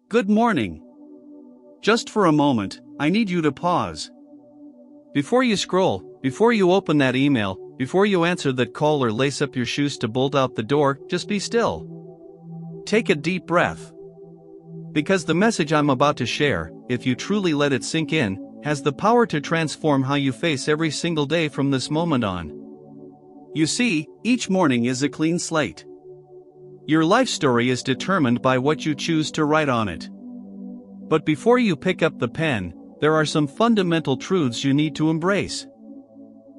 Good morning. Just for a moment, I need you to pause. Before you scroll, before you open that email, before you answer that call or lace up your shoes to bolt out the door, just be still. Take a deep breath. Because the message I'm about to share, if you truly let it sink in, has the power to transform how you face every single day from this moment on. You see, each morning is a clean slate. Your life story is determined by what you choose to write on it. But before you pick up the pen, there are some fundamental truths you need to embrace.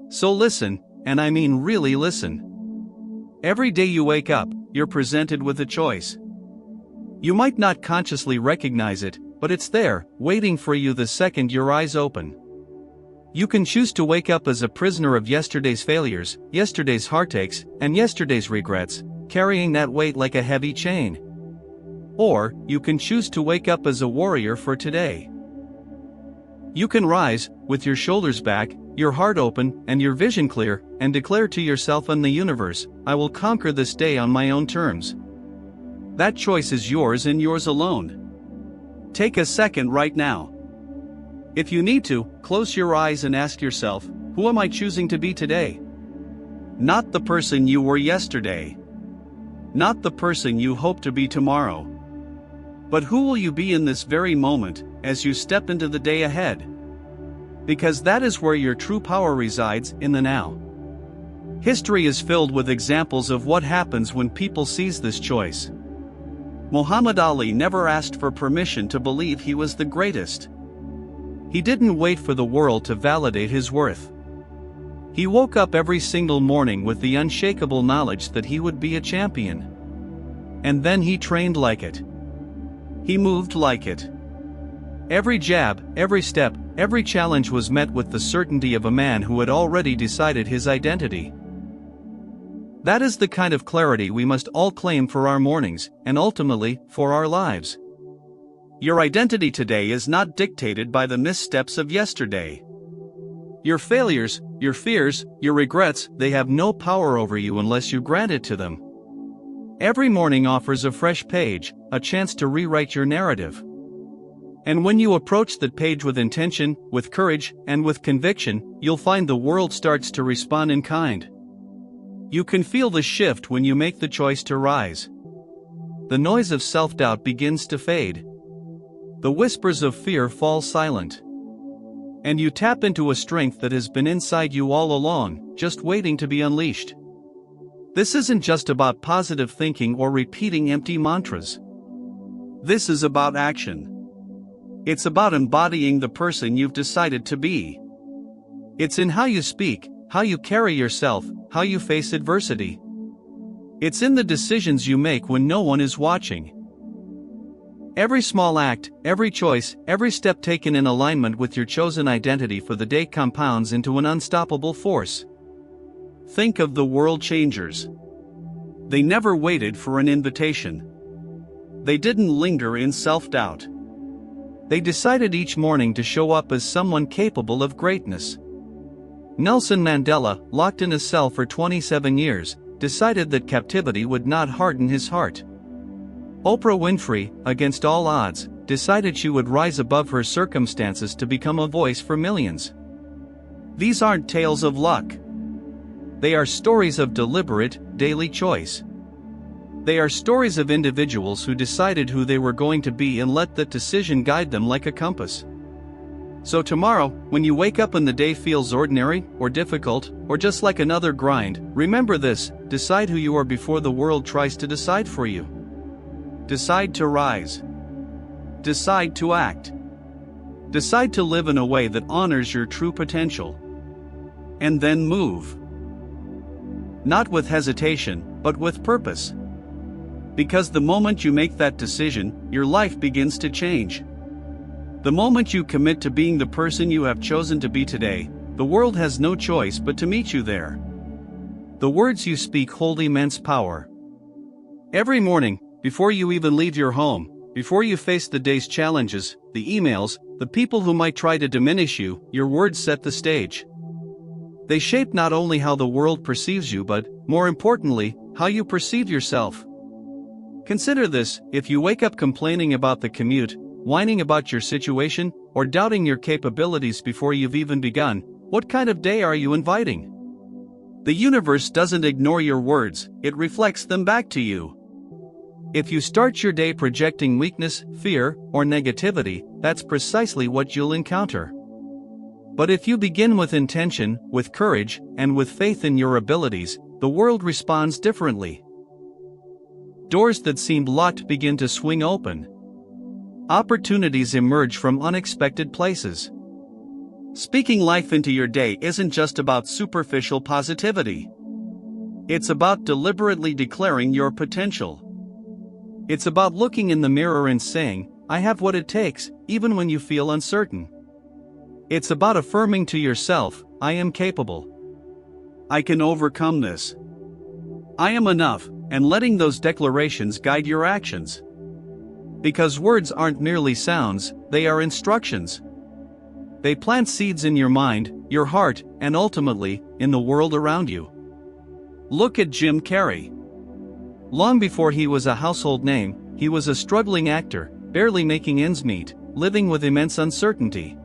So listen, and I mean really listen. Every day you wake up, you're presented with a choice. You might not consciously recognize it, but it's there, waiting for you the second your eyes open. You can choose to wake up as a prisoner of yesterday's failures, yesterday's heartaches, and yesterday's regrets, carrying that weight like a heavy chain. Or, you can choose to wake up as a warrior for today. You can rise, with your shoulders back, your heart open, and your vision clear, and declare to yourself and the universe, I will conquer this day on my own terms. That choice is yours and yours alone. Take a second right now. If you need to, close your eyes and ask yourself, who am I choosing to be today? Not the person you were yesterday. Not the person you hope to be tomorrow. But who will you be in this very moment, as you step into the day ahead? Because that is where your true power resides, in the now. History is filled with examples of what happens when people seize this choice. Muhammad Ali never asked for permission to believe he was the greatest. He didn't wait for the world to validate his worth. He woke up every single morning with the unshakable knowledge that he would be a champion. And then he trained like it. He moved like it. Every jab, every step, every challenge was met with the certainty of a man who had already decided his identity. That is the kind of clarity we must all claim for our mornings, and ultimately, for our lives. Your identity today is not dictated by the missteps of yesterday. Your failures, your fears, your regrets, they have no power over you unless you grant it to them. Every morning offers a fresh page, a chance to rewrite your narrative. And when you approach that page with intention, with courage, and with conviction, you'll find the world starts to respond in kind. You can feel the shift when you make the choice to rise. The noise of self-doubt begins to fade. The whispers of fear fall silent. And you tap into a strength that has been inside you all along, just waiting to be unleashed. This isn't just about positive thinking or repeating empty mantras. This is about action. It's about embodying the person you've decided to be. It's in how you speak, how you carry yourself, how you face adversity. It's in the decisions you make when no one is watching. Every small act, every choice, every step taken in alignment with your chosen identity for the day compounds into an unstoppable force. Think of the world changers. They never waited for an invitation. They didn't linger in self-doubt. They decided each morning to show up as someone capable of greatness. Nelson Mandela, locked in a cell for 27 years, decided that captivity would not harden his heart. Oprah Winfrey, against all odds, decided she would rise above her circumstances to become a voice for millions. These aren't tales of luck. They are stories of deliberate, daily choice. They are stories of individuals who decided who they were going to be and let that decision guide them like a compass. So tomorrow, when you wake up and the day feels ordinary, or difficult, or just like another grind, remember this: decide who you are before the world tries to decide for you. Decide to rise. Decide to act. Decide to live in a way that honors your true potential. And then move. Not with hesitation, but with purpose. Because the moment you make that decision, your life begins to change. The moment you commit to being the person you have chosen to be today, the world has no choice but to meet you there. The words you speak hold immense power. Every morning, before you even leave your home, before you face the day's challenges, the emails, the people who might try to diminish you, your words set the stage. They shape not only how the world perceives you but, more importantly, how you perceive yourself. Consider this: if you wake up complaining about the commute, whining about your situation, or doubting your capabilities before you've even begun, what kind of day are you inviting? The universe doesn't ignore your words, it reflects them back to you. If you start your day projecting weakness, fear, or negativity, that's precisely what you'll encounter. But if you begin with intention, with courage, and with faith in your abilities, the world responds differently. Doors that seemed locked begin to swing open. Opportunities emerge from unexpected places. Speaking life into your day isn't just about superficial positivity. It's about deliberately declaring your potential. It's about looking in the mirror and saying, "I have what it takes," even when you feel uncertain. It's about affirming to yourself, "I am capable. I can overcome this. I am enough," and letting those declarations guide your actions. Because words aren't merely sounds, they are instructions. They plant seeds in your mind, your heart, and ultimately, in the world around you. Look at Jim Carrey. Long before he was a household name, he was a struggling actor, barely making ends meet, living with immense uncertainty.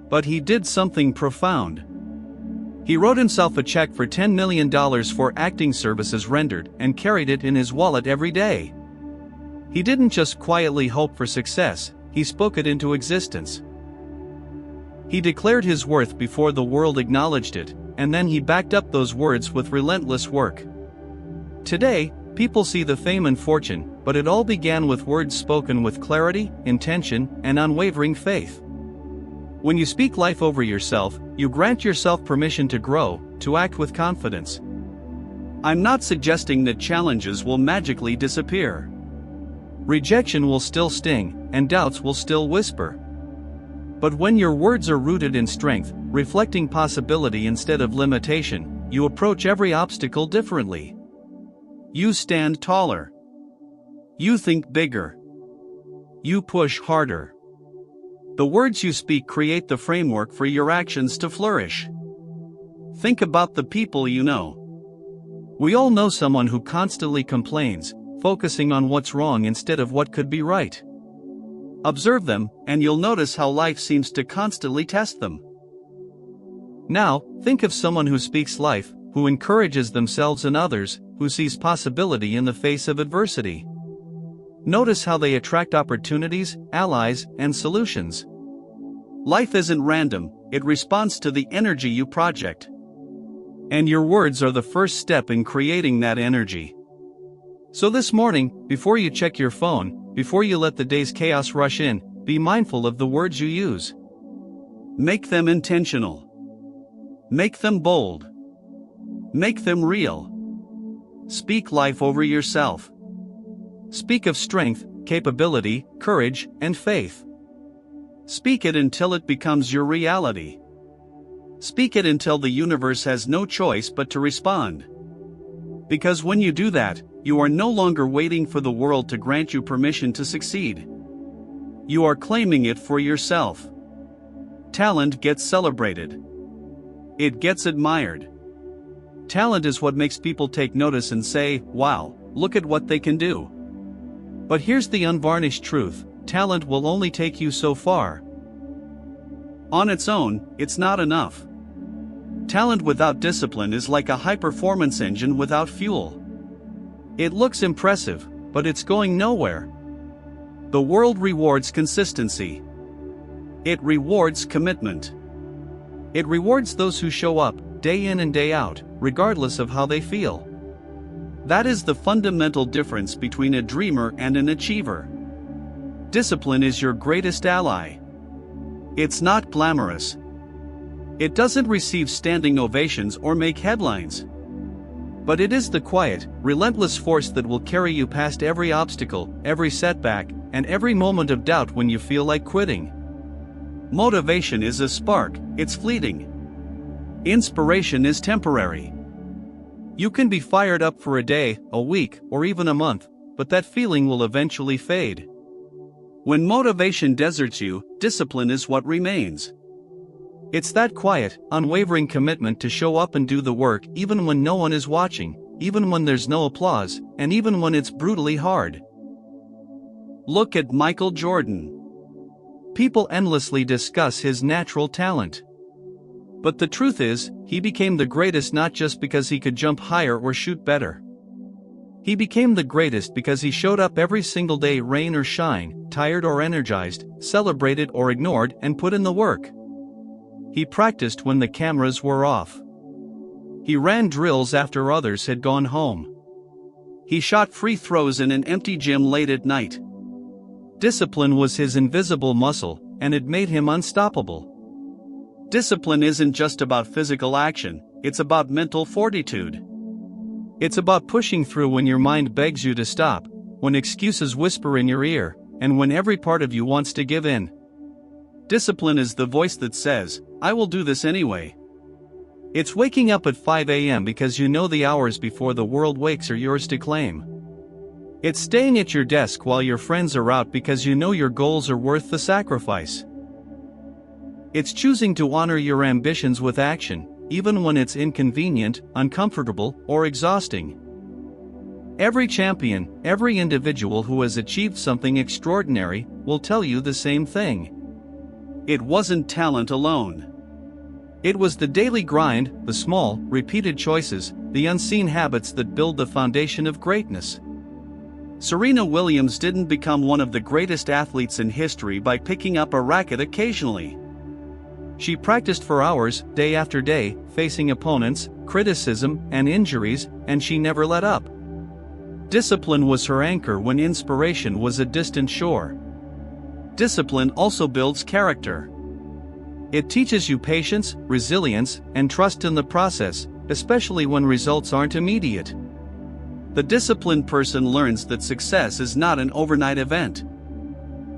But he did something profound. He wrote himself a check for $10 million for acting services rendered and carried it in his wallet every day. He didn't just quietly hope for success, he spoke it into existence. He declared his worth before the world acknowledged it, and then he backed up those words with relentless work. Today, people see the fame and fortune, but it all began with words spoken with clarity, intention, and unwavering faith. When you speak life over yourself, you grant yourself permission to grow, to act with confidence. I'm not suggesting that challenges will magically disappear. Rejection will still sting, and doubts will still whisper. But when your words are rooted in strength, reflecting possibility instead of limitation, you approach every obstacle differently. You stand taller. You think bigger. You push harder. The words you speak create the framework for your actions to flourish. Think about the people you know. We all know someone who constantly complains, focusing on what's wrong instead of what could be right. Observe them, and you'll notice how life seems to constantly test them. Now, think of someone who speaks life, who encourages themselves and others, who sees possibility in the face of adversity. Notice how they attract opportunities, allies, and solutions. Life isn't random, it responds to the energy you project. And your words are the first step in creating that energy. So this morning, before you check your phone, before you let the day's chaos rush in, be mindful of the words you use. Make them intentional. Make them bold. Make them real. Speak life over yourself. Speak of strength, capability, courage, and faith. Speak it until it becomes your reality. Speak it until the universe has no choice but to respond. Because when you do that, you are no longer waiting for the world to grant you permission to succeed. You are claiming it for yourself. Talent gets celebrated. It gets admired. Talent is what makes people take notice and say, "Wow, look at what they can do." But here's the unvarnished truth: talent will only take you so far. On its own, it's not enough. Talent without discipline is like a high-performance engine without fuel. It looks impressive, but it's going nowhere. The world rewards consistency. It rewards commitment. It rewards those who show up, day in and day out, regardless of how they feel. That is the fundamental difference between a dreamer and an achiever. Discipline is your greatest ally. It's not glamorous. It doesn't receive standing ovations or make headlines. But it is the quiet, relentless force that will carry you past every obstacle, every setback, and every moment of doubt when you feel like quitting. Motivation is a spark, it's fleeting. Inspiration is temporary. You can be fired up for a day, a week, or even a month, but that feeling will eventually fade. When motivation deserts you, discipline is what remains. It's that quiet, unwavering commitment to show up and do the work even when no one is watching, even when there's no applause, and even when it's brutally hard. Look at Michael Jordan. People endlessly discuss his natural talent. But the truth is, he became the greatest not just because he could jump higher or shoot better. He became the greatest because he showed up every single day, rain or shine, tired or energized, celebrated or ignored, and put in the work. He practiced when the cameras were off. He ran drills after others had gone home. He shot free throws in an empty gym late at night. Discipline was his invisible muscle, and it made him unstoppable. Discipline isn't just about physical action, it's about mental fortitude. It's about pushing through when your mind begs you to stop, when excuses whisper in your ear, and when every part of you wants to give in. Discipline is the voice that says, "I will do this anyway." It's waking up at 5 a.m. because you know the hours before the world wakes are yours to claim. It's staying at your desk while your friends are out because you know your goals are worth the sacrifice. It's choosing to honor your ambitions with action, even when it's inconvenient, uncomfortable, or exhausting. Every champion, every individual who has achieved something extraordinary, will tell you the same thing. It wasn't talent alone. It was the daily grind, the small, repeated choices, the unseen habits that build the foundation of greatness. Serena Williams didn't become one of the greatest athletes in history by picking up a racket occasionally. She practiced for hours, day after day, facing opponents, criticism, and injuries, and she never let up. Discipline was her anchor when inspiration was a distant shore. Discipline also builds character. It teaches you patience, resilience, and trust in the process, especially when results aren't immediate. The disciplined person learns that success is not an overnight event.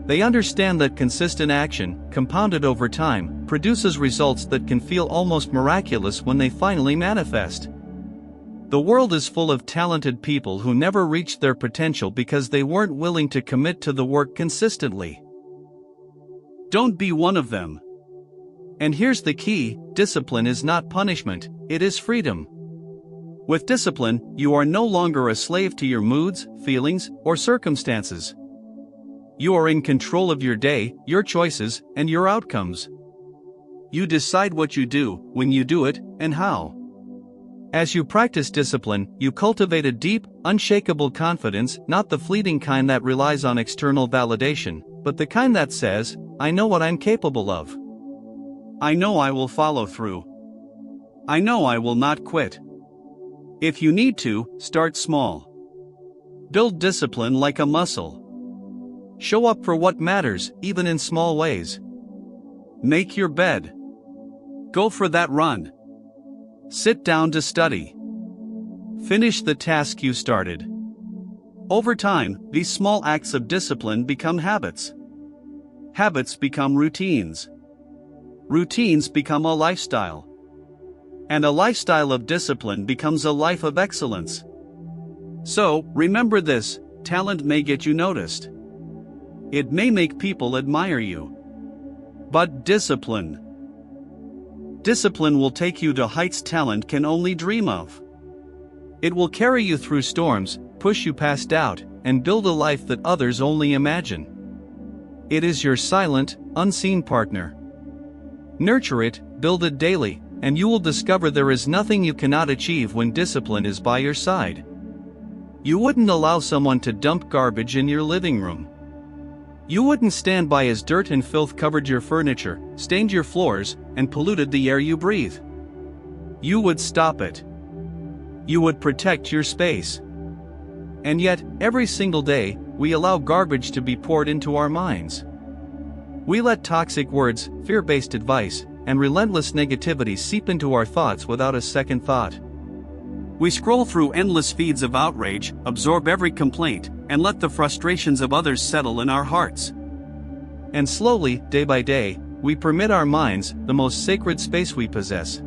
They understand that consistent action, compounded over time, produces results that can feel almost miraculous when they finally manifest. The world is full of talented people who never reached their potential because they weren't willing to commit to the work consistently. Don't be one of them. And here's the key: discipline is not punishment, it is freedom. With discipline, you are no longer a slave to your moods, feelings, or circumstances. You are in control of your day, your choices, and your outcomes. You decide what you do, when you do it, and how. As you practice discipline, you cultivate a deep, unshakable confidence, not the fleeting kind that relies on external validation, but the kind that says, "I know what I'm capable of. I know I will follow through. I know I will not quit." If you need to, start small. Build discipline like a muscle. Show up for what matters, even in small ways. Make your bed. Go for that run. Sit down to study. Finish the task you started. Over time, these small acts of discipline become habits. Habits become routines. Routines become a lifestyle. And a lifestyle of discipline becomes a life of excellence. So, remember this: talent may get you noticed. It may make people admire you. But discipline will take you to heights talent can only dream of. It will carry you through storms, push you past doubt, and build a life that others only imagine. It is your silent, unseen partner. Nurture it, build it daily, and you will discover there is nothing you cannot achieve when discipline is by your side. You wouldn't allow someone to dump garbage in your living room. You wouldn't stand by as dirt and filth covered your furniture, stained your floors, and polluted the air you breathe. You would stop it. You would protect your space. And yet, every single day, we allow garbage to be poured into our minds. We let toxic words, fear-based advice, and relentless negativity seep into our thoughts without a second thought. We scroll through endless feeds of outrage, absorb every complaint, and let the frustrations of others settle in our hearts. And slowly, day by day, we permit our minds, the most sacred space we possess,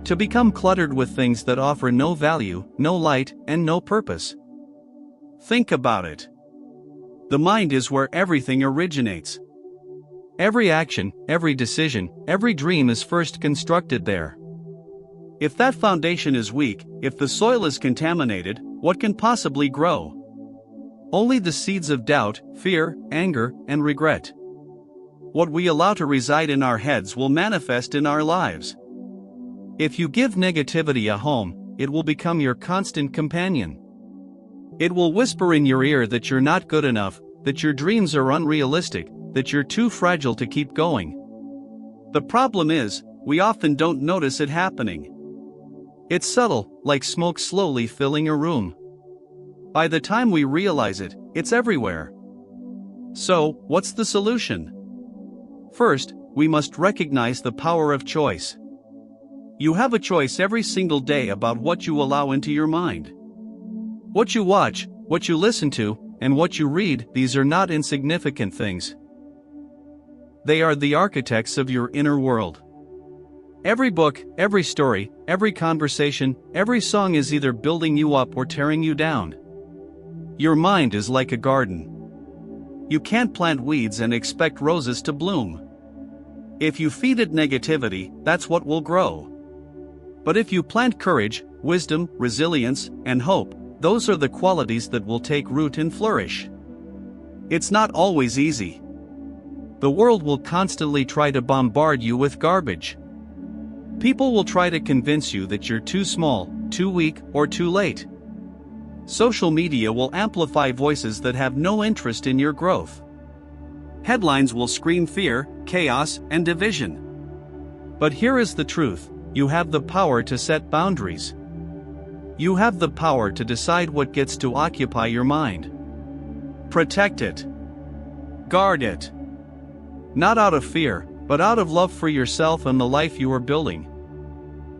to become cluttered with things that offer no value, no light, and no purpose. Think about it. The mind is where everything originates. Every action, every decision, every dream is first constructed there. If that foundation is weak, if the soil is contaminated, what can possibly grow? Only the seeds of doubt, fear, anger, and regret. What we allow to reside in our heads will manifest in our lives. If you give negativity a home, it will become your constant companion. It will whisper in your ear that you're not good enough, that your dreams are unrealistic, that you're too fragile to keep going. The problem is, we often don't notice it happening. It's subtle, like smoke slowly filling a room. By the time we realize it, it's everywhere. So, what's the solution? First, we must recognize the power of choice. You have a choice every single day about what you allow into your mind. What you watch, what you listen to, and what you read, these are not insignificant things. They are the architects of your inner world. Every book, every story, every conversation, every song is either building you up or tearing you down. Your mind is like a garden. You can't plant weeds and expect roses to bloom. If you feed it negativity, that's what will grow. But if you plant courage, wisdom, resilience, and hope, those are the qualities that will take root and flourish. It's not always easy. The world will constantly try to bombard you with garbage. People will try to convince you that you're too small, too weak, or too late. Social media will amplify voices that have no interest in your growth. Headlines will scream fear, chaos, and division. But here is the truth: you have the power to set boundaries. You have the power to decide what gets to occupy your mind. Protect it. Guard it. Not out of fear, but out of love for yourself and the life you are building.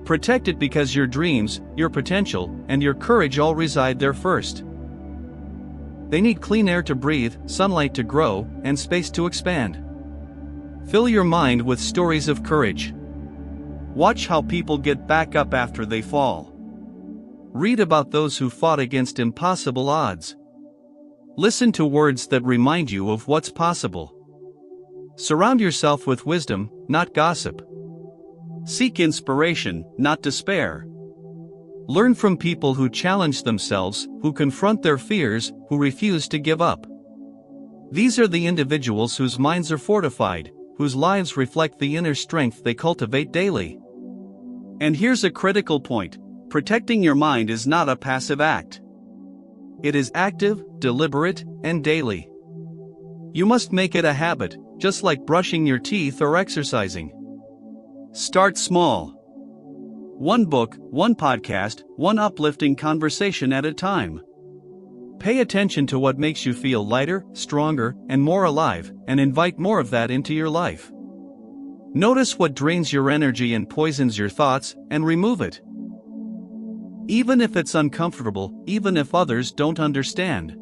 Protect it because your dreams, your potential, and your courage all reside there first. They need clean air to breathe, sunlight to grow, and space to expand. Fill your mind with stories of courage. Watch how people get back up after they fall. Read about those who fought against impossible odds. Listen to words that remind you of what's possible. Surround yourself with wisdom, not gossip. Seek inspiration, not despair. Learn from people who challenge themselves, who confront their fears, who refuse to give up. These are the individuals whose minds are fortified, whose lives reflect the inner strength they cultivate daily. And here's a critical point: protecting your mind is not a passive act. It is active, deliberate, and daily. You must make it a habit, just like brushing your teeth or exercising. Start small. One book, one podcast, one uplifting conversation at a time. Pay attention to what makes you feel lighter, stronger, and more alive, and invite more of that into your life. Notice what drains your energy and poisons your thoughts, and remove it. Even if it's uncomfortable, even if others don't understand.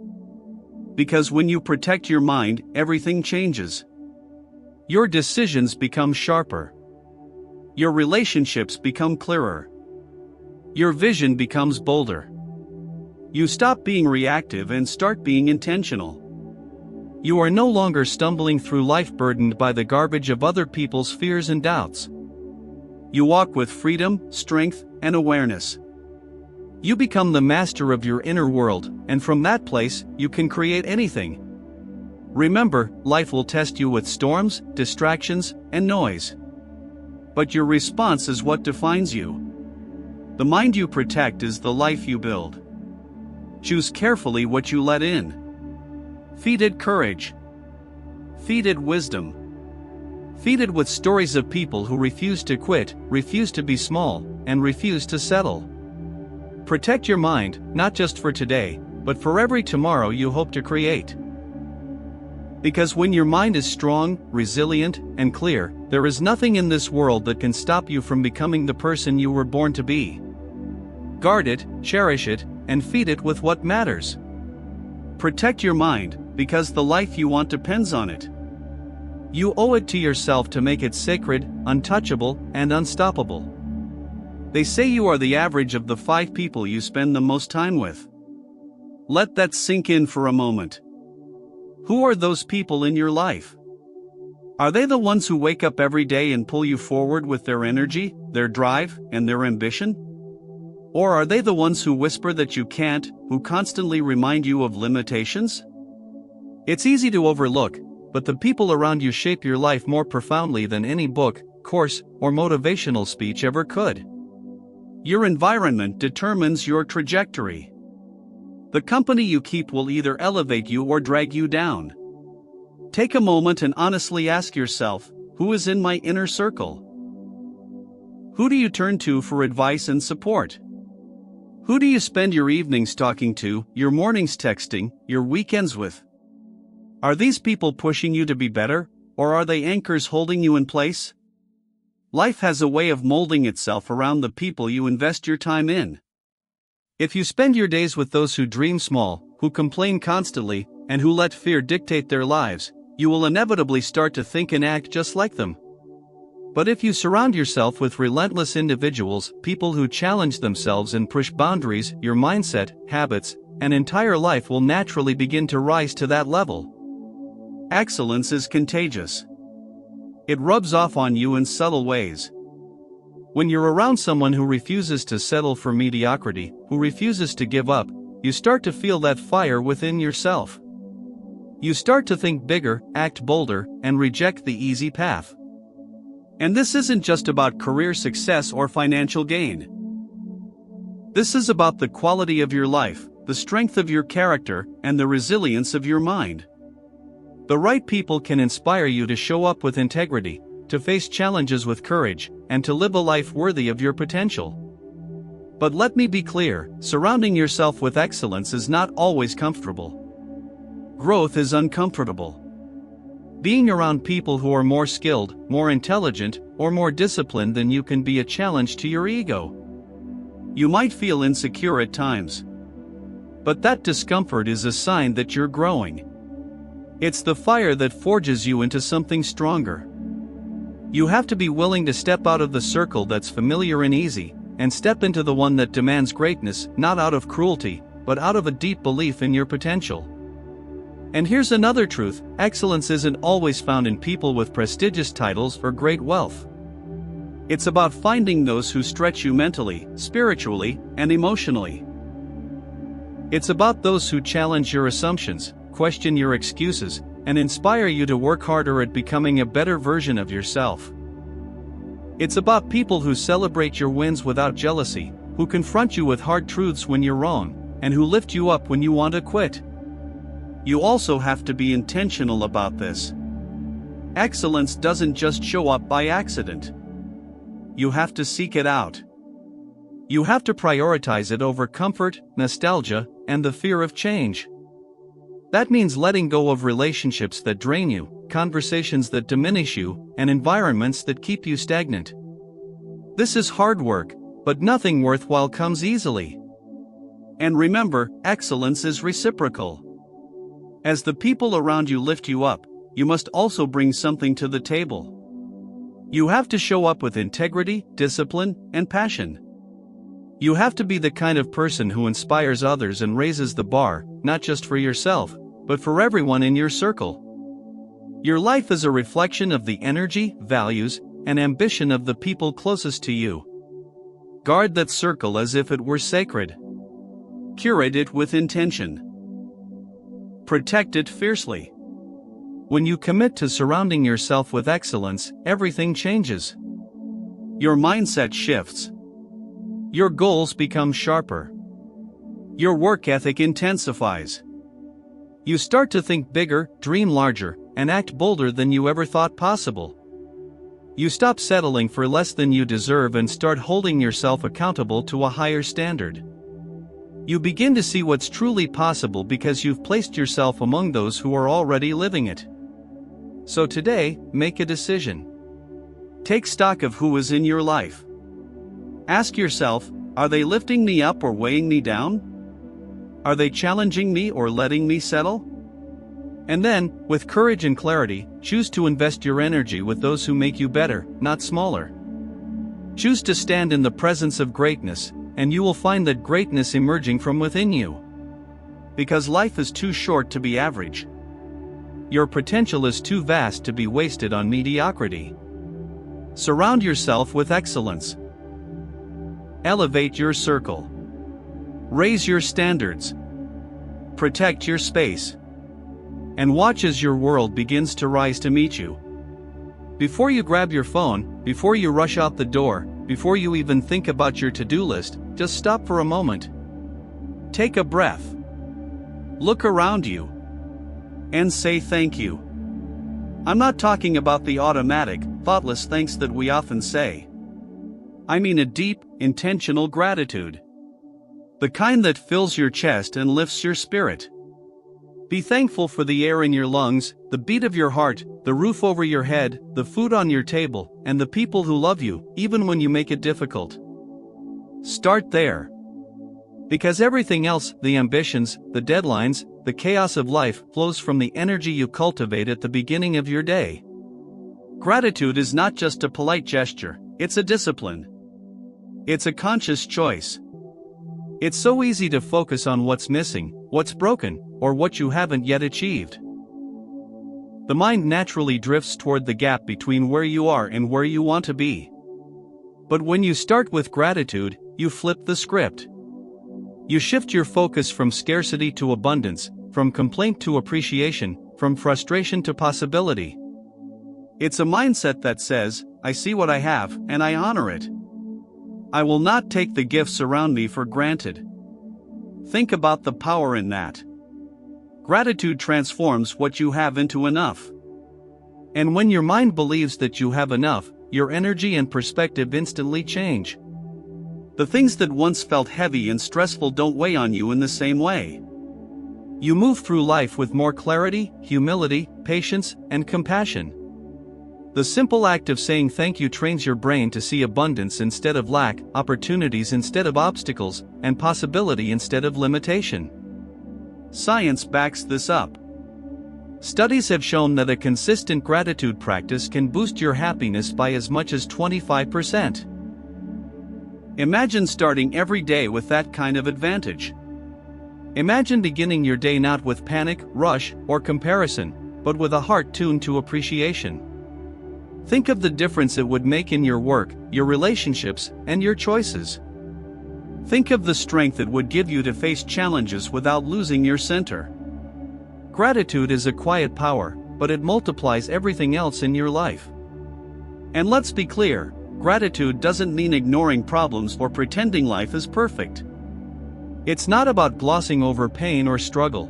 Because when you protect your mind, everything changes. Your decisions become sharper. Your relationships become clearer. Your vision becomes bolder. You stop being reactive and start being intentional. You are no longer stumbling through life burdened by the garbage of other people's fears and doubts. You walk with freedom, strength, and awareness. You become the master of your inner world, and from that place, you can create anything. Remember, life will test you with storms, distractions, and noise. But your response is what defines you. The mind you protect is the life you build. Choose carefully what you let in. Feed it courage. Feed it wisdom. Feed it with stories of people who refuse to quit, refuse to be small, and refuse to settle. Protect your mind, not just for today, but for every tomorrow you hope to create. Because when your mind is strong, resilient, and clear, there is nothing in this world that can stop you from becoming the person you were born to be. Guard it, cherish it, and feed it with what matters. Protect your mind, because the life you want depends on it. You owe it to yourself to make it sacred, untouchable, and unstoppable. They say you are the average of the 5 people you spend the most time with. Let that sink in for a moment. Who are those people in your life? Are they the ones who wake up every day and pull you forward with their energy, their drive, and their ambition? Or are they the ones who whisper that you can't, who constantly remind you of limitations? It's easy to overlook, but the people around you shape your life more profoundly than any book, course, or motivational speech ever could. Your environment determines your trajectory. The company you keep will either elevate you or drag you down. Take a moment and honestly ask yourself, who is in my inner circle? Who do you turn to for advice and support? Who do you spend your evenings talking to, your mornings texting, your weekends with? Are these people pushing you to be better, or are they anchors holding you in place? Life has a way of molding itself around the people you invest your time in. If you spend your days with those who dream small, who complain constantly, and who let fear dictate their lives, you will inevitably start to think and act just like them. But if you surround yourself with relentless individuals, people who challenge themselves and push boundaries, your mindset, habits, and entire life will naturally begin to rise to that level. Excellence is contagious. It rubs off on you in subtle ways. When you're around someone who refuses to settle for mediocrity, who refuses to give up, you start to feel that fire within yourself. You start to think bigger, act bolder, and reject the easy path. And this isn't just about career success or financial gain. This is about the quality of your life, the strength of your character, and the resilience of your mind. The right people can inspire you to show up with integrity, to face challenges with courage, and to live a life worthy of your potential. But let me be clear, surrounding yourself with excellence is not always comfortable. Growth is uncomfortable. Being around people who are more skilled, more intelligent, or more disciplined than you can be a challenge to your ego. You might feel insecure at times. But that discomfort is a sign that you're growing. It's the fire that forges you into something stronger. You have to be willing to step out of the circle that's familiar and easy, and step into the one that demands greatness, not out of cruelty, but out of a deep belief in your potential. And here's another truth, excellence isn't always found in people with prestigious titles or great wealth. It's about finding those who stretch you mentally, spiritually, and emotionally. It's about those who challenge your assumptions, question your excuses, and inspire you to work harder at becoming a better version of yourself. It's about people who celebrate your wins without jealousy, who confront you with hard truths when you're wrong, and who lift you up when you want to quit. You also have to be intentional about this. Excellence doesn't just show up by accident. You have to seek it out. You have to prioritize it over comfort, nostalgia, and the fear of change. That means letting go of relationships that drain you, conversations that diminish you, and environments that keep you stagnant. This is hard work, but nothing worthwhile comes easily. And remember, excellence is reciprocal. As the people around you lift you up, you must also bring something to the table. You have to show up with integrity, discipline, and passion. You have to be the kind of person who inspires others and raises the bar, not just for yourself, but for everyone in your circle. Your life is a reflection of the energy, values, and ambition of the people closest to you. Guard that circle as if it were sacred. Curate it with intention. Protect it fiercely. When you commit to surrounding yourself with excellence, everything changes. Your mindset shifts. Your goals become sharper. Your work ethic intensifies. You start to think bigger, dream larger, and act bolder than you ever thought possible. You stop settling for less than you deserve and start holding yourself accountable to a higher standard. You begin to see what's truly possible because you've placed yourself among those who are already living it. So today, make a decision. Take stock of who is in your life. Ask yourself, are they lifting me up or weighing me down? Are they challenging me or letting me settle? And then, with courage and clarity, choose to invest your energy with those who make you better, not smaller. Choose to stand in the presence of greatness, and you will find that greatness emerging from within you. Because life is too short to be average. Your potential is too vast to be wasted on mediocrity. Surround yourself with excellence. Elevate your circle. Raise your standards. Protect your space. And watch as your world begins to rise to meet you. Before you grab your phone, before you rush out the door, before you even think about your to-do list, just stop for a moment. Take a breath. Look around you. And say thank you. I'm not talking about the automatic, thoughtless thanks that we often say. I mean a deep, intentional gratitude. The kind that fills your chest and lifts your spirit. Be thankful for the air in your lungs, the beat of your heart, the roof over your head, the food on your table, and the people who love you, even when you make it difficult. Start there. Because everything else, the ambitions, the deadlines, the chaos of life, flows from the energy you cultivate at the beginning of your day. Gratitude is not just a polite gesture, it's a discipline. It's a conscious choice. It's so easy to focus on what's missing, what's broken, or what you haven't yet achieved. The mind naturally drifts toward the gap between where you are and where you want to be. But when you start with gratitude, you flip the script. You shift your focus from scarcity to abundance, from complaint to appreciation, from frustration to possibility. It's a mindset that says, I see what I have, and I honor it. I will not take the gifts around me for granted. Think about the power in that. Gratitude transforms what you have into enough. And when your mind believes that you have enough, your energy and perspective instantly change. The things that once felt heavy and stressful don't weigh on you in the same way. You move through life with more clarity, humility, patience, and compassion. The simple act of saying thank you trains your brain to see abundance instead of lack, opportunities instead of obstacles, and possibility instead of limitation. Science backs this up. Studies have shown that a consistent gratitude practice can boost your happiness by as much as 25%. Imagine starting every day with that kind of advantage. Imagine beginning your day not with panic, rush, or comparison, but with a heart tuned to appreciation. Think of the difference it would make in your work, your relationships, and your choices. Think of the strength it would give you to face challenges without losing your center. Gratitude is a quiet power, but it multiplies everything else in your life. And let's be clear, gratitude doesn't mean ignoring problems or pretending life is perfect. It's not about glossing over pain or struggle.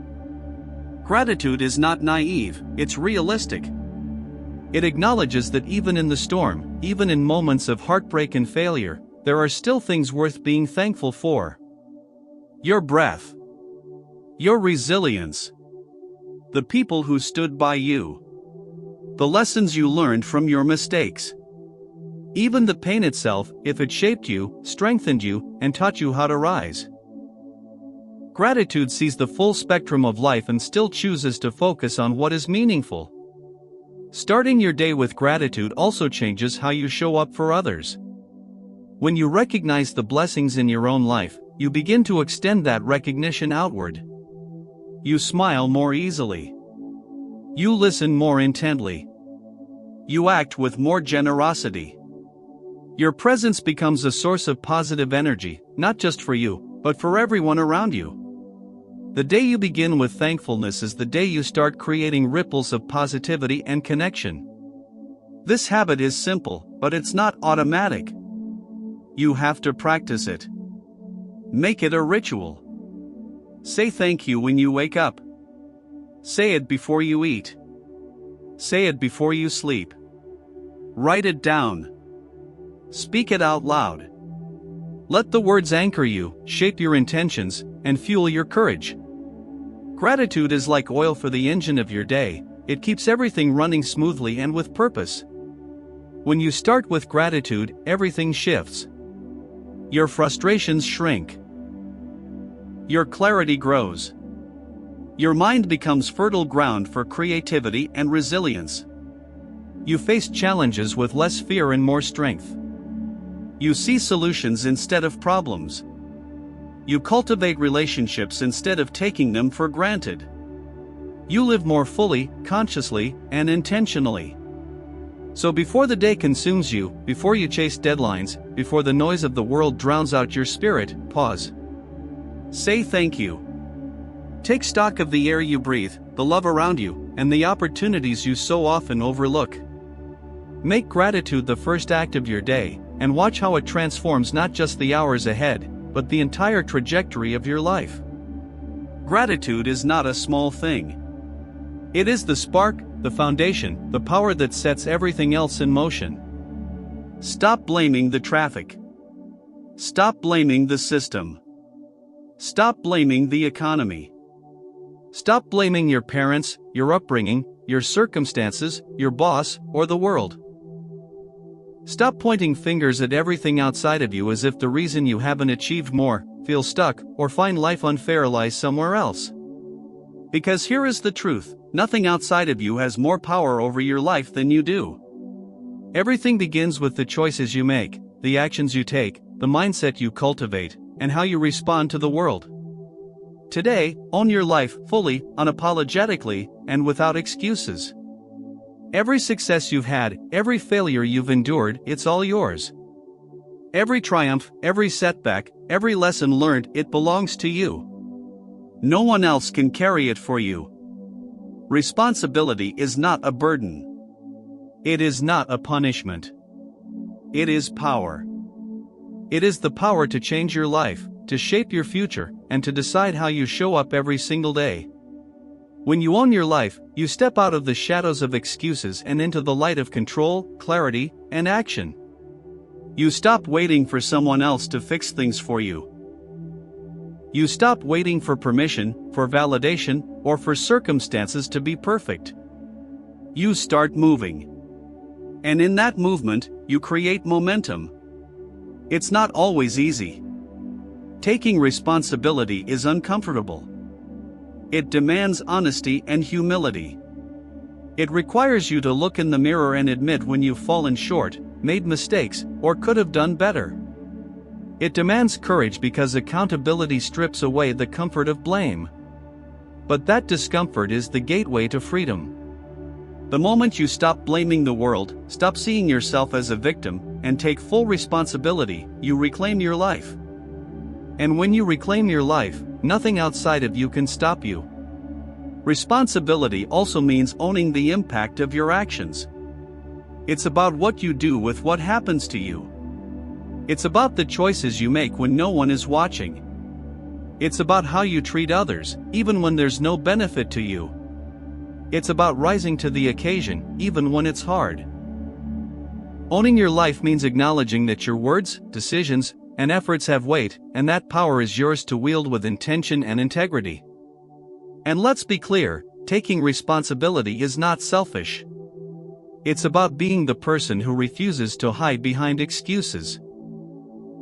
Gratitude is not naive, it's realistic. It acknowledges that even in the storm, even in moments of heartbreak and failure, there are still things worth being thankful for. Your breath. Your resilience. The people who stood by you. The lessons you learned from your mistakes. Even the pain itself, if it shaped you, strengthened you, and taught you how to rise. Gratitude sees the full spectrum of life and still chooses to focus on what is meaningful. Starting your day with gratitude also changes how you show up for others. When you recognize the blessings in your own life, you begin to extend that recognition outward. You smile more easily. You listen more intently. You act with more generosity. Your presence becomes a source of positive energy, not just for you, but for everyone around you. The day you begin with thankfulness is the day you start creating ripples of positivity and connection. This habit is simple, but it's not automatic. You have to practice it. Make it a ritual. Say thank you when you wake up. Say it before you eat. Say it before you sleep. Write it down. Speak it out loud. Let the words anchor you, shape your intentions, and fuel your courage. Gratitude is like oil for the engine of your day, it keeps everything running smoothly and with purpose. When you start with gratitude, everything shifts. Your frustrations shrink. Your clarity grows. Your mind becomes fertile ground for creativity and resilience. You face challenges with less fear and more strength. You see solutions instead of problems. You cultivate relationships instead of taking them for granted. You live more fully, consciously, and intentionally. So before the day consumes you, before you chase deadlines, before the noise of the world drowns out your spirit, pause. Say thank you. Take stock of the air you breathe, the love around you, and the opportunities you so often overlook. Make gratitude the first act of your day, and watch how it transforms not just the hours ahead, but the entire trajectory of your life. Gratitude is not a small thing. It is the spark, the foundation, the power that sets everything else in motion. Stop blaming the traffic. Stop blaming the system. Stop blaming the economy. Stop blaming your parents, your upbringing, your circumstances, your boss, or the world. Stop pointing fingers at everything outside of you as if the reason you haven't achieved more, feel stuck, or find life unfair lies somewhere else. Because here is the truth, nothing outside of you has more power over your life than you do. Everything begins with the choices you make, the actions you take, the mindset you cultivate, and how you respond to the world. Today, own your life fully, unapologetically, and without excuses. Every success you've had, every failure you've endured, it's all yours. Every triumph, every setback, every lesson learned, it belongs to you. No one else can carry it for you. Responsibility is not a burden. It is not a punishment. It is power. It is the power to change your life, to shape your future, and to decide how you show up every single day. When you own your life, you step out of the shadows of excuses and into the light of control, clarity, and action. You stop waiting for someone else to fix things for you. You stop waiting for permission, for validation, or for circumstances to be perfect. You start moving. And in that movement, you create momentum. It's not always easy. Taking responsibility is uncomfortable. It demands honesty and humility. It requires you to look in the mirror and admit when you've fallen short, made mistakes, or could have done better. It demands courage because accountability strips away the comfort of blame. But that discomfort is the gateway to freedom. The moment you stop blaming the world, stop seeing yourself as a victim, and take full responsibility, you reclaim your life. And when you reclaim your life, nothing outside of you can stop you. Responsibility also means owning the impact of your actions. It's about what you do with what happens to you. It's about the choices you make when no one is watching. It's about how you treat others, even when there's no benefit to you. It's about rising to the occasion, even when it's hard. Owning your life means acknowledging that your words, decisions, and efforts have weight, and that power is yours to wield with intention and integrity. And let's be clear, taking responsibility is not selfish. It's about being the person who refuses to hide behind excuses.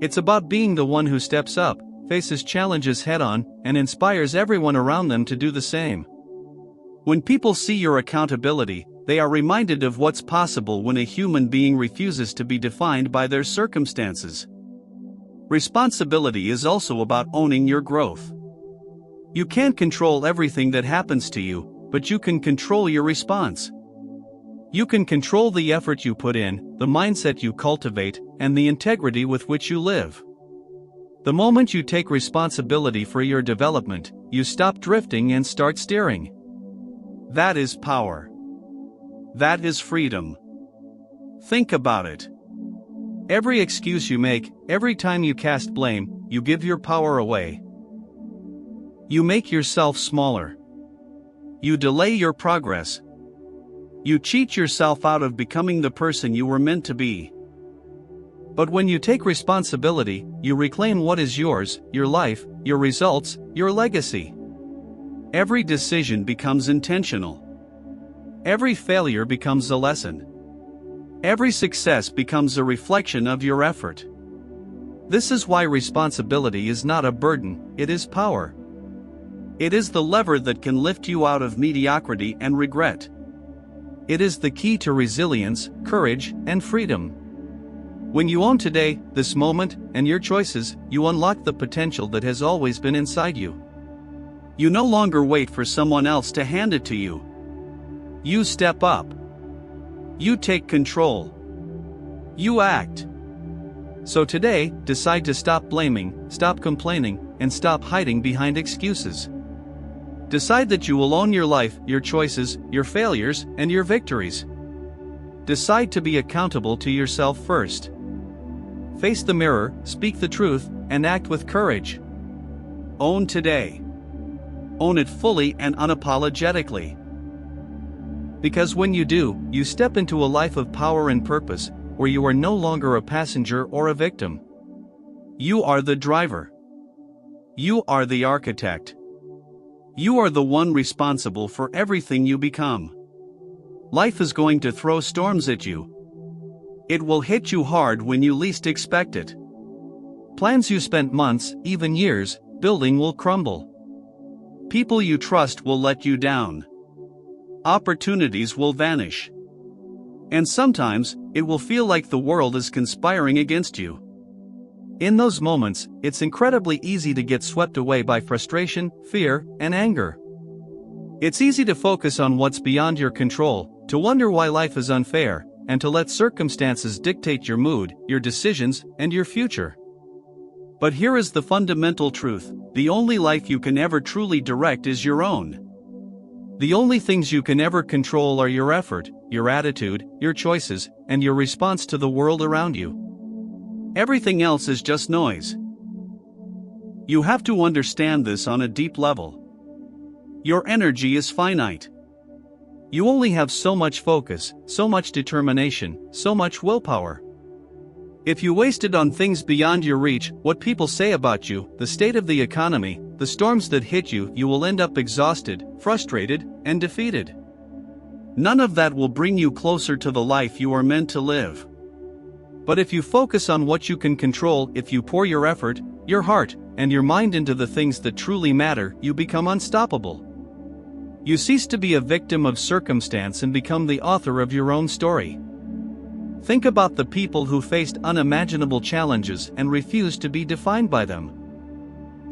It's about being the one who steps up, faces challenges head-on, and inspires everyone around them to do the same. When people see your accountability, they are reminded of what's possible when a human being refuses to be defined by their circumstances. Responsibility is also about owning your growth. You can't control everything that happens to you, but you can control your response. You can control the effort you put in, the mindset you cultivate, and the integrity with which you live. The moment you take responsibility for your development, you stop drifting and start steering. That is power. That is freedom. Think about it. Every excuse you make, every time you cast blame, you give your power away. You make yourself smaller. You delay your progress. You cheat yourself out of becoming the person you were meant to be. But when you take responsibility, you reclaim what is yours, your life, your results, your legacy. Every decision becomes intentional. Every failure becomes a lesson. Every success becomes a reflection of your effort. This is why responsibility is not a burden, it is power. It is the lever that can lift you out of mediocrity and regret. It is the key to resilience, courage, and freedom. When you own today, this moment, and your choices, you unlock the potential that has always been inside you. You no longer wait for someone else to hand it to you. You step up. You take control. You act. So today, decide to stop blaming, stop complaining, and stop hiding behind excuses. Decide that you will own your life, your choices, your failures, and your victories. Decide to be accountable to yourself first. Face the mirror, speak the truth, and act with courage. Own today. Own it fully and unapologetically. Because when you do, you step into a life of power and purpose, where you are no longer a passenger or a victim. You are the driver. You are the architect. You are the one responsible for everything you become. Life is going to throw storms at you. It will hit you hard when you least expect it. Plans you spent months, even years, building will crumble. People you trust will let you down. Opportunities will vanish. And sometimes, it will feel like the world is conspiring against you. In those moments, it's incredibly easy to get swept away by frustration, fear, and anger. It's easy to focus on what's beyond your control, to wonder why life is unfair, and to let circumstances dictate your mood, your decisions, and your future. But here is the fundamental truth: the only life you can ever truly direct is your own. The only things you can ever control are your effort, your attitude, your choices, and your response to the world around you. Everything else is just noise. You have to understand this on a deep level. Your energy is finite. You only have so much focus, so much determination, so much willpower. If you waste it on things beyond your reach, what people say about you, the state of the economy, the storms that hit you, you will end up exhausted, frustrated, and defeated. None of that will bring you closer to the life you are meant to live. But if you focus on what you can control, if you pour your effort, your heart, and your mind into the things that truly matter, you become unstoppable. You cease to be a victim of circumstance and become the author of your own story. Think about the people who faced unimaginable challenges and refused to be defined by them.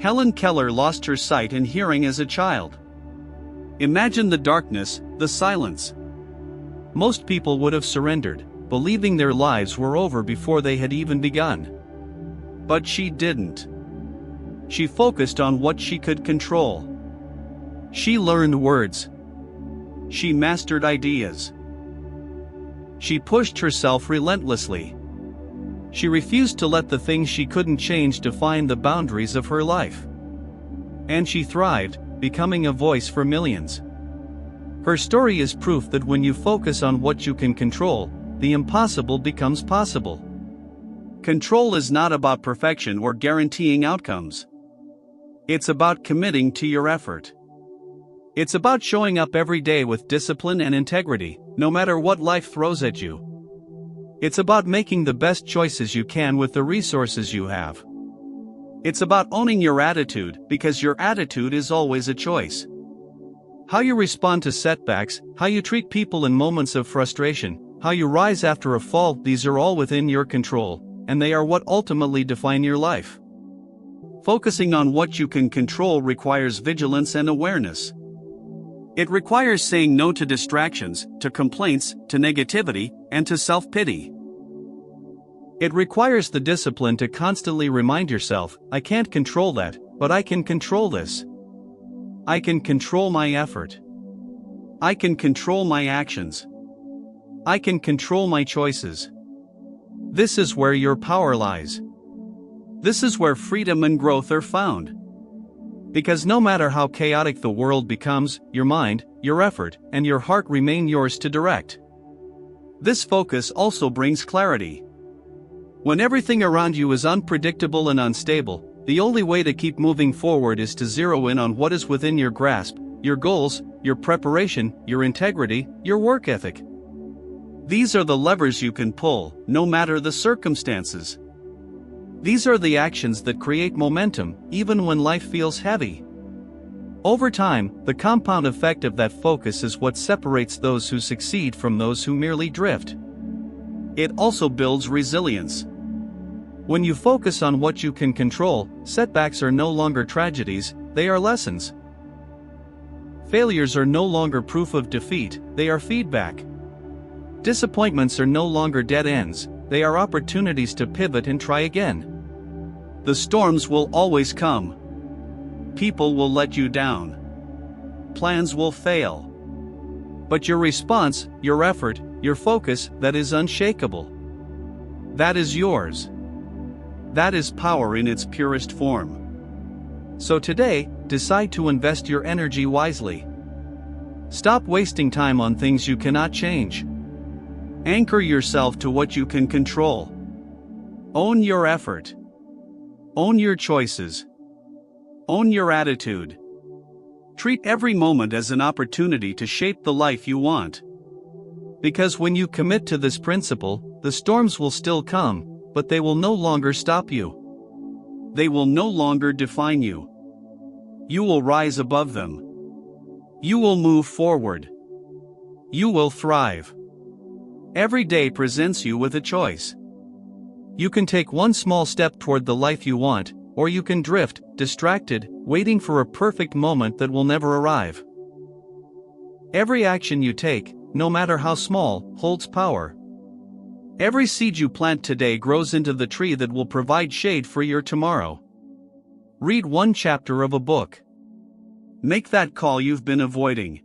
Helen Keller lost her sight and hearing as a child. Imagine the darkness, the silence. Most people would have surrendered, believing their lives were over before they had even begun. But she didn't. She focused on what she could control. She learned words. She mastered ideas. She pushed herself relentlessly. She refused to let the things she couldn't change define the boundaries of her life. And she thrived, becoming a voice for millions. Her story is proof that when you focus on what you can control, the impossible becomes possible. Control is not about perfection or guaranteeing outcomes. It's about committing to your effort. It's about showing up every day with discipline and integrity, no matter what life throws at you. It's about making the best choices you can with the resources you have. It's about owning your attitude, because your attitude is always a choice. How you respond to setbacks, how you treat people in moments of frustration, how you rise after a fall, these are all within your control, and they are what ultimately define your life. Focusing on what you can control requires vigilance and awareness. It requires saying no to distractions, to complaints, to negativity, and to self-pity. It requires the discipline to constantly remind yourself, I can't control that, but I can control this. I can control my effort. I can control my actions. I can control my choices. This is where your power lies. This is where freedom and growth are found. Because no matter how chaotic the world becomes, your mind, your effort, and your heart remain yours to direct. This focus also brings clarity. When everything around you is unpredictable and unstable, the only way to keep moving forward is to zero in on what is within your grasp: your goals, your preparation, your integrity, your work ethic. These are the levers you can pull, no matter the circumstances. These are the actions that create momentum, even when life feels heavy. Over time, the compound effect of that focus is what separates those who succeed from those who merely drift. It also builds resilience. When you focus on what you can control, setbacks are no longer tragedies, they are lessons. Failures are no longer proof of defeat, they are feedback. Disappointments are no longer dead ends, they are opportunities to pivot and try again. The storms will always come. People will let you down. Plans will fail. But your response, your effort, your focus, that is unshakable. That is yours. That is power in its purest form. So today, decide to invest your energy wisely. Stop wasting time on things you cannot change. Anchor yourself to what you can control. Own your effort. Own your choices. Own your attitude. Treat every moment as an opportunity to shape the life you want. Because when you commit to this principle, the storms will still come, but they will no longer stop you. They will no longer define you. You will rise above them. You will move forward. You will thrive. Every day presents you with a choice. You can take one small step toward the life you want, or you can drift, distracted, waiting for a perfect moment that will never arrive. Every action you take, no matter how small, holds power. Every seed you plant today grows into the tree that will provide shade for your tomorrow. Read one chapter of a book. Make that call you've been avoiding.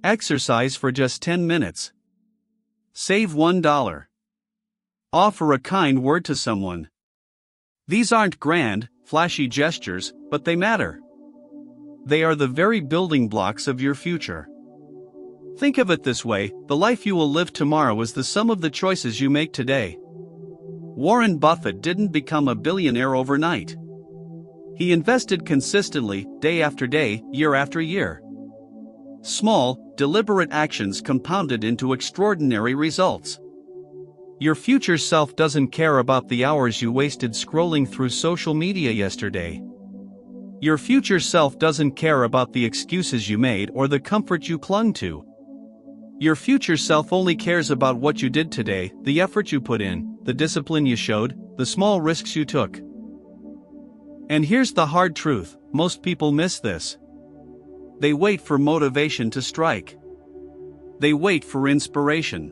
Exercise for just 10 minutes. Save $1. Offer a kind word to someone. These aren't grand, flashy gestures, but they matter. They are the very building blocks of your future. Think of it this way: the life you will live tomorrow is the sum of the choices you make today. Warren Buffett didn't become a billionaire overnight. He invested consistently, day after day, year after year. Small, deliberate actions compounded into extraordinary results. Your future self doesn't care about the hours you wasted scrolling through social media yesterday. Your future self doesn't care about the excuses you made or the comfort you clung to. Your future self only cares about what you did today, the effort you put in, the discipline you showed, the small risks you took. And here's the hard truth: most people miss this. They wait for motivation to strike. They wait for inspiration.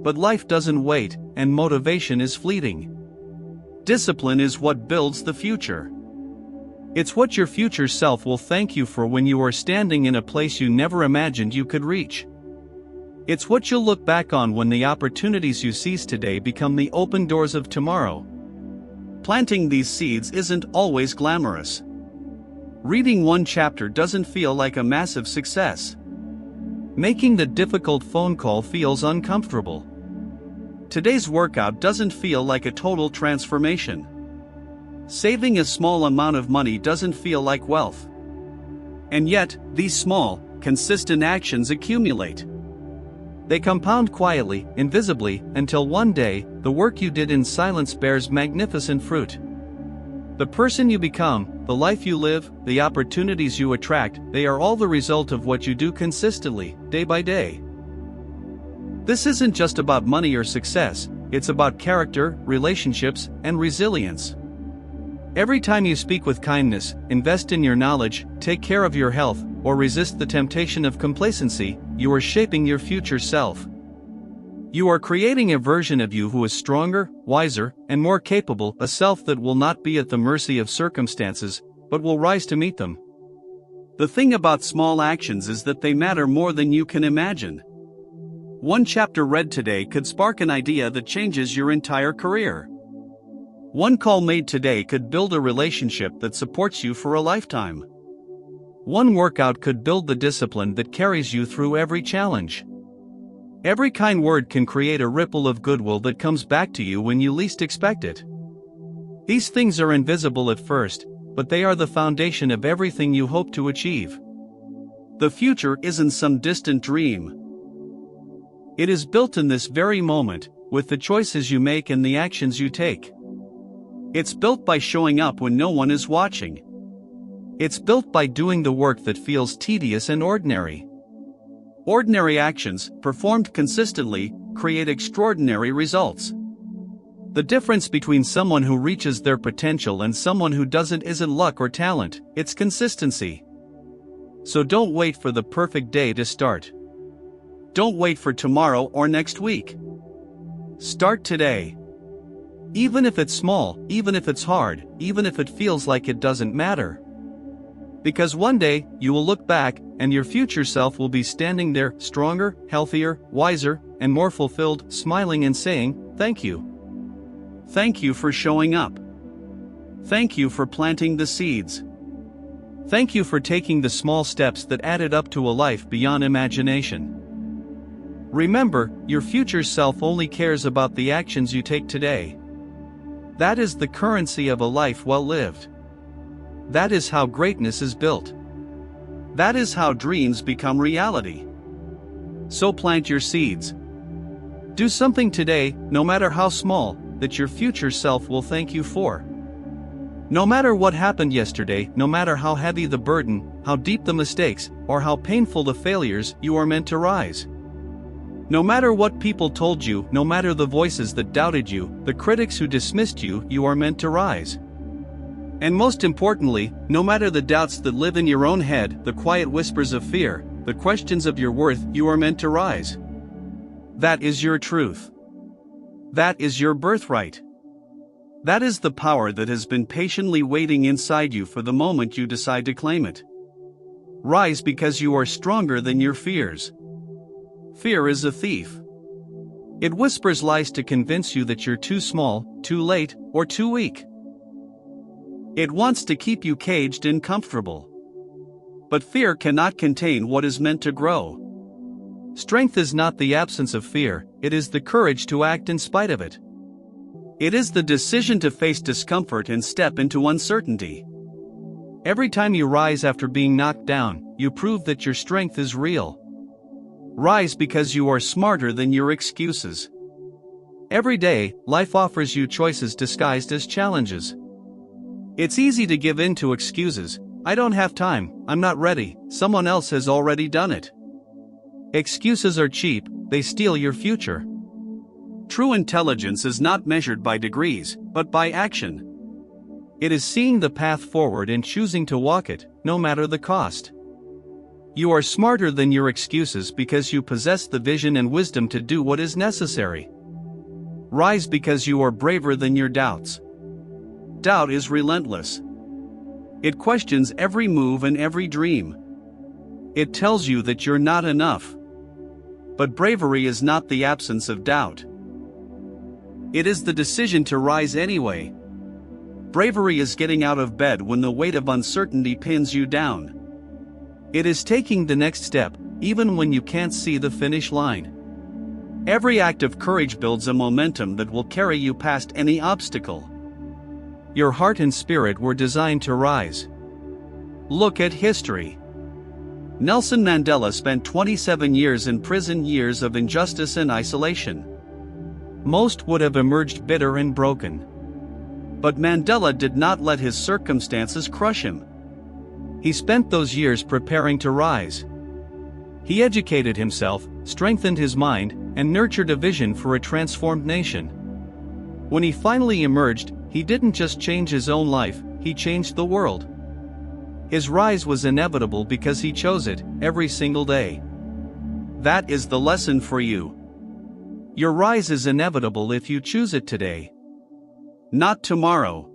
But life doesn't wait, and motivation is fleeting. Discipline is what builds the future. It's what your future self will thank you for when you are standing in a place you never imagined you could reach. It's what you'll look back on when the opportunities you seize today become the open doors of tomorrow. Planting these seeds isn't always glamorous. Reading one chapter doesn't feel like a massive success. Making the difficult phone call feels uncomfortable. Today's workout doesn't feel like a total transformation. Saving a small amount of money doesn't feel like wealth. And yet, these small, consistent actions accumulate. They compound quietly, invisibly, until one day, the work you did in silence bears magnificent fruit. The person you become, the life you live, the opportunities you attract, they are all the result of what you do consistently, day by day. This isn't just about money or success, it's about character, relationships, and resilience. Every time you speak with kindness, invest in your knowledge, take care of your health, or resist the temptation of complacency, you are shaping your future self. You are creating a version of you who is stronger, wiser, and more capable, a self that will not be at the mercy of circumstances, but will rise to meet them. The thing about small actions is that they matter more than you can imagine. One chapter read today could spark an idea that changes your entire career. One call made today could build a relationship that supports you for a lifetime. One workout could build the discipline that carries you through every challenge. Every kind word can create a ripple of goodwill that comes back to you when you least expect it. These things are invisible at first, but they are the foundation of everything you hope to achieve. The future isn't some distant dream. It is built in this very moment, with the choices you make and the actions you take. It's built by showing up when no one is watching. It's built by doing the work that feels tedious and ordinary. Ordinary actions, performed consistently, create extraordinary results. The difference between someone who reaches their potential and someone who doesn't isn't luck or talent, it's consistency. So don't wait for the perfect day to start. Don't wait for tomorrow or next week. Start today. Even if it's small, even if it's hard, even if it feels like it doesn't matter. Because one day, you will look back, and your future self will be standing there, stronger, healthier, wiser, and more fulfilled, smiling and saying, "Thank you. Thank you for showing up. Thank you for planting the seeds. Thank you for taking the small steps that added up to a life beyond imagination." Remember, your future self only cares about the actions you take today. That is the currency of a life well lived. That is how greatness is built. That is how dreams become reality. So plant your seeds. Do something today, no matter how small, that your future self will thank you for. No matter what happened yesterday, no matter how heavy the burden, how deep the mistakes, or how painful the failures, you are meant to rise. No matter what people told you, no matter the voices that doubted you, the critics who dismissed you, you are meant to rise. And most importantly, no matter the doubts that live in your own head, the quiet whispers of fear, the questions of your worth, you are meant to rise. That is your truth. That is your birthright. That is the power that has been patiently waiting inside you for the moment you decide to claim it. Rise because you are stronger than your fears. Fear is a thief. It whispers lies to convince you that you're too small, too late, or too weak. It wants to keep you caged and comfortable. But fear cannot contain what is meant to grow. Strength is not the absence of fear, it is the courage to act in spite of it. It is the decision to face discomfort and step into uncertainty. Every time you rise after being knocked down, you prove that your strength is real. Rise because you are smarter than your excuses. Every day, life offers you choices disguised as challenges. It's easy to give in to excuses. I don't have time, I'm not ready, someone else has already done it. Excuses are cheap, they steal your future. True intelligence is not measured by degrees, but by action. It is seeing the path forward and choosing to walk it, no matter the cost. You are smarter than your excuses because you possess the vision and wisdom to do what is necessary. Rise because you are braver than your doubts. Doubt is relentless. It questions every move and every dream. It tells you that you're not enough. But bravery is not the absence of doubt. It is the decision to rise anyway. Bravery is getting out of bed when the weight of uncertainty pins you down. It is taking the next step, even when you can't see the finish line. Every act of courage builds a momentum that will carry you past any obstacle. Your heart and spirit were designed to rise. Look at history. Nelson Mandela spent 27 years in prison, years of injustice and isolation. Most would have emerged bitter and broken. But Mandela did not let his circumstances crush him. He spent those years preparing to rise. He educated himself, strengthened his mind, and nurtured a vision for a transformed nation. When he finally emerged, he didn't just change his own life, he changed the world. His rise was inevitable because he chose it, every single day. That is the lesson for you. Your rise is inevitable if you choose it today. Not tomorrow.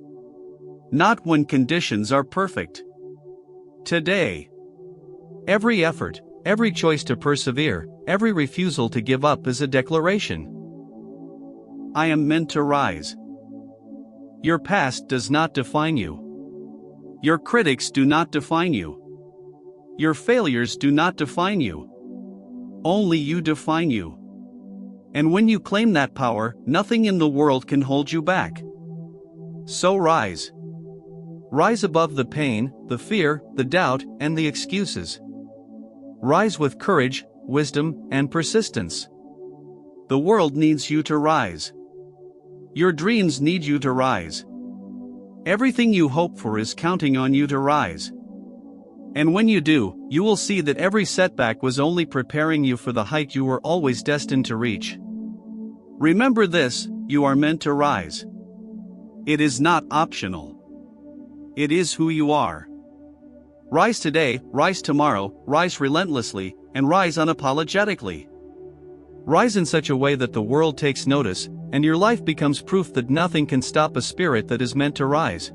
Not when conditions are perfect. Today. Every effort, every choice to persevere, every refusal to give up is a declaration. I am meant to rise. Your past does not define you. Your critics do not define you. Your failures do not define you. Only you define you. And when you claim that power, nothing in the world can hold you back. So rise. Rise above the pain, the fear, the doubt, and the excuses. Rise with courage, wisdom, and persistence. The world needs you to rise. Your dreams need you to rise. Everything you hope for is counting on you to rise. And when you do, you will see that every setback was only preparing you for the height you were always destined to reach. Remember this, you are meant to rise. It is not optional. It is who you are. Rise today, rise tomorrow, rise relentlessly, and rise unapologetically. Rise in such a way that the world takes notice, and your life becomes proof that nothing can stop a spirit that is meant to rise.